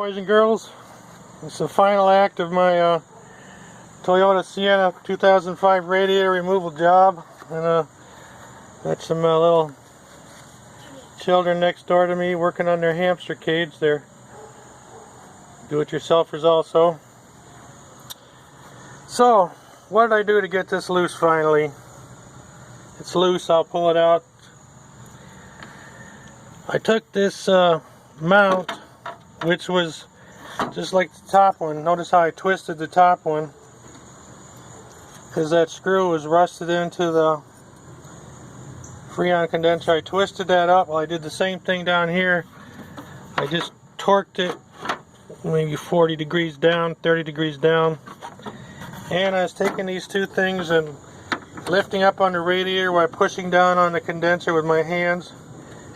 Boys and girls, it's the final act of my Toyota Sienna 2005 radiator removal job, and got some little children next door to me working on their hamster cage. They're do-it-yourselfers also. So, what did I do to get this loose finally? It's loose, I'll pull it out. I took this mount, which was just like the top one. Notice how I twisted the top one, because that screw was rusted into the Freon condenser. I twisted that up. Well, I did the same thing down here. I just torqued it maybe 40 degrees down, 30 degrees down, and I was taking these two things and lifting up on the radiator while pushing down on the condenser with my hands,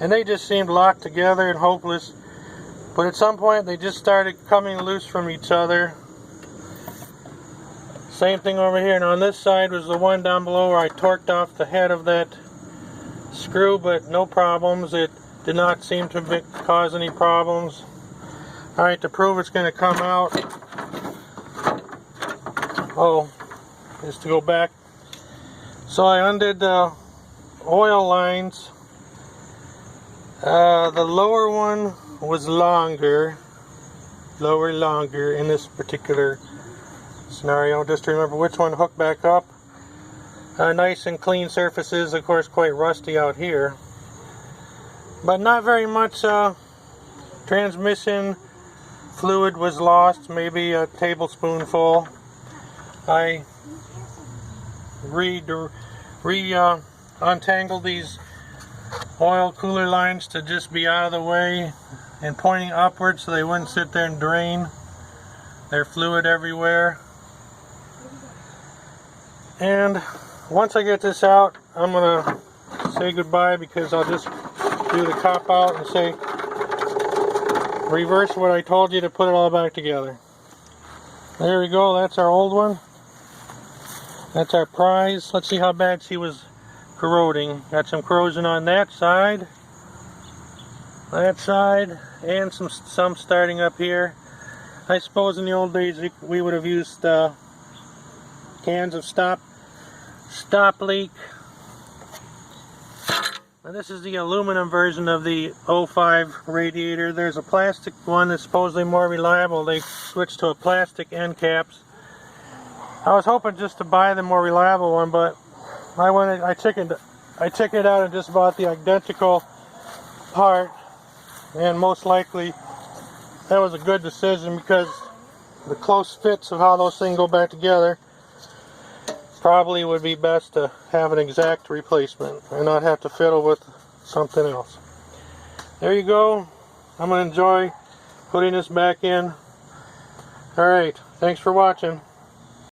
and they just seemed locked together and hopeless. But at some point they just started coming loose from each other. Same thing over here, and on this side was the one down below where I torqued off the head of that screw, but no problems. It did not seem to cause any problems. Alright, to prove it's going to come out, just to go back. So I undid the oil lines. The lower one was longer in this particular scenario. Just to remember which one hooked back up. Nice and clean surfaces, of course quite rusty out here, but not very much transmission fluid was lost, maybe a tablespoonful. I untangled these oil cooler lines to just be out of the way and pointing upwards so they wouldn't sit there and drain their fluid everywhere. And once I get this out, I'm gonna say goodbye, because I'll just do the cop out and say reverse what I told you to put it all back together. There we go, that's our old one. That's our prize. Let's see how bad she was corroding. Got some corrosion on that side, and some starting up here. I suppose in the old days we would have used cans of stop leak. And this is the aluminum version of the 05 radiator. There's a plastic one that's supposedly more reliable. They switched to a plastic end caps. I was hoping just to buy the more reliable one, but I checked it out and just bought the identical part, and most likely that was a good decision, because the close fits of how those things go back together probably would be best to have an exact replacement and not have to fiddle with something else. There you go. I'm going to enjoy putting this back in. Alright, thanks for watching.